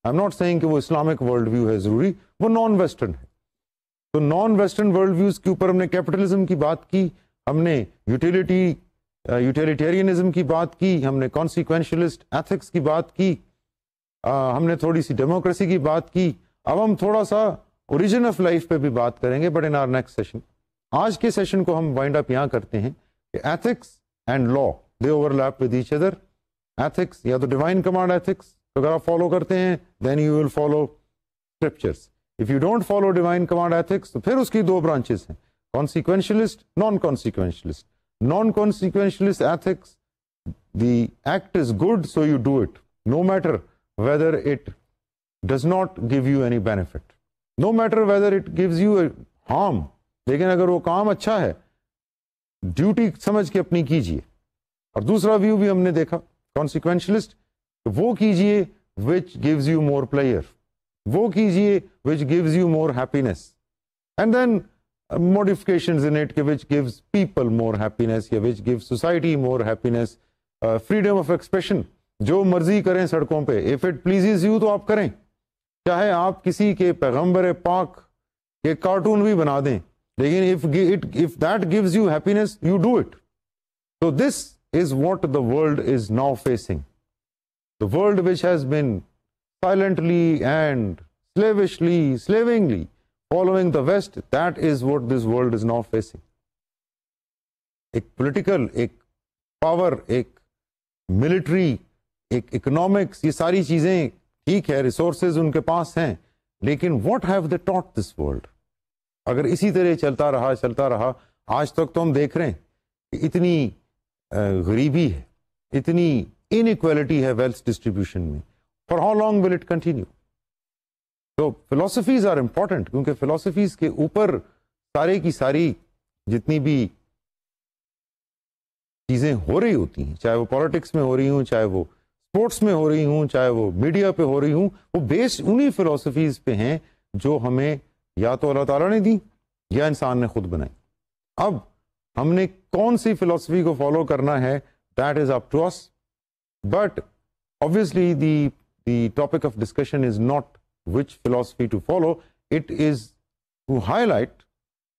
I am not saying कि वो इस्लामिक वर्ल्ड व्यू है ज़रूरी, वो नॉन वेस्टर्न है। तो नॉन वेस्टर्न वर्ल्ड व्यूज़ के ऊपर हमने कैपिटलिज्म की बात की, हमने यूटिलिटेरियनिज्म की बात की, हमने कॉन्सिक्वेंशलिस्ट एथिक्स की बात की, हमने थोड़ी सी डेमोक्रेसी की बात की। अब हम थोड़ा सा ओरिजिन ऑफ लाइफ पे भी बात करेंगे, but in our next session. आज के सेशन को हम वाइंड अप यहाँ करते हैं कि ethics and law they overlap with each other. Ethics या तो डिवाइन कमांड एथिक्स अगर आप फॉलो करते हैं then you will follow scriptures. If you don't follow divine command ethics तो फिर उसकी दो ब्रांचेस हैं, consequentialist, non consequentialist. Non consequentialist ethics, the act is good so you do it no matter whether it does not give you any benefit, no matter whether it gives you a harm, लेकिन अगर वो काम अच्छा है duty समझ के अपनी कीजिए। और दूसरा व्यू भी हमने देखा कॉन्सिक्वेंशलिस्ट, वो कीजिए which gives you more pleasure, वो कीजिए which gives you more happiness, and then modifications in it which gives people more happiness या which gives society more happiness, freedom of expression, जो मर्जी करें सड़कों पे, इफ इट प्लीजेस यू तो आप करें, चाहे आप किसी के पैगंबर पाक के कार्टून भी बना दें, लेकिन if that gives you happiness you do it. So this is what the world is now facing. The world which has been silently and slavingly following the West, that is what this world is now facing. एक political, एक power, एक military, एक economics, ये सारी चीजें ठीक है, resources उनके पास हैं, लेकिन what have they taught this world? अगर इसी तरह चलता रहा, आज तक तो हम देख रहे हैं कि इतनी गरीबी है, इतनी इनइक्वालिटी है वेल्थ डिस्ट्रीब्यूशन में. For how long will it continue? तो फिलोसफीज आर इंपॉर्टेंट, क्योंकि फिलोसफीज के ऊपर सारे की सारी जितनी भी चीजें हो रही होती हैं, चाहे वो पॉलिटिक्स में हो रही हूँ, चाहे वो स्पोर्ट्स में हो रही हूँ, चाहे वो मीडिया पे हो रही हूँ, वो बेस्ड उन्हीं फिलोसफीज पे हैं जो हमें या तो अल्लाह ताला ने दी या इंसान ने खुद बनाई. अब हमने कौन सी फिलोसफी को फॉलो करना है, that is up to us. But obviously the topic of discussion is not which philosophy to follow, it is to highlight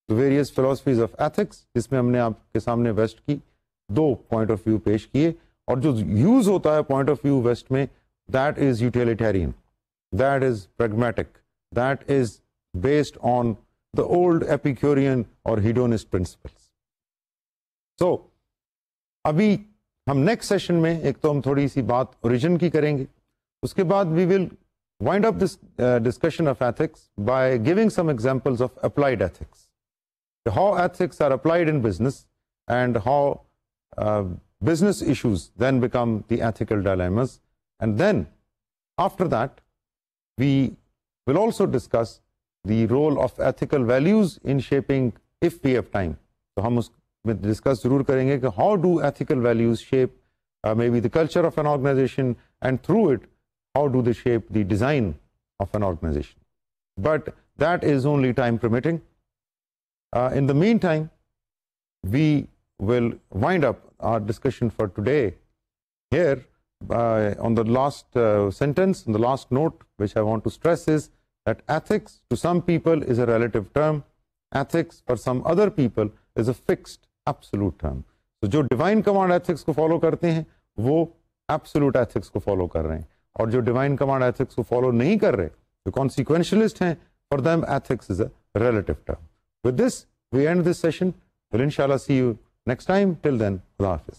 the various philosophies of ethics, जिसमें हमने आपके सामने वेस्ट की दो पॉइंट ऑफ व्यू पेश किए, और जो यूज होता है पॉइंट ऑफ व्यू वेस्ट में, that is utilitarian, that is pragmatic, that is based on the old Epicurean और हिडोनिस्ट प्रिंसिपल्स. सो अभी हम नेक्स्ट सेशन में एक तो हम थोड़ी सी बात ओरिजिन की करेंगे, उसके बाद we will wind up this discussion of ethics by giving some examples of applied ethics, how ethics are applied in business and how business issues then become the ethical dilemmas. And then after that we will also discuss the role of ethical values in shaping, if we have time, तो हम उसमें discuss जरूर करेंगे कि how do ethical values shape maybe the culture of an organization, and through it how do they shape the design of an organization. But that is only time permitting. In the meantime, we will wind up our discussion for today here on the last sentence, on the last note, which I want to stress is that ethics to some people is a relative term. Ethics for some other people is a fixed absolute term. So जो divine command ethics को follow करते हैं, वो absolute ethics को follow कर रहे हैं, और जो डिवाइन कमांड एथिक्स को फॉलो नहीं कर रहे, जो कॉन्सिक्वेंशलिस्ट हैं, for them ethics is a relative term. With this we end this session. Will इंशाल्लाह see you next time. Till then, खुदा हाफिज.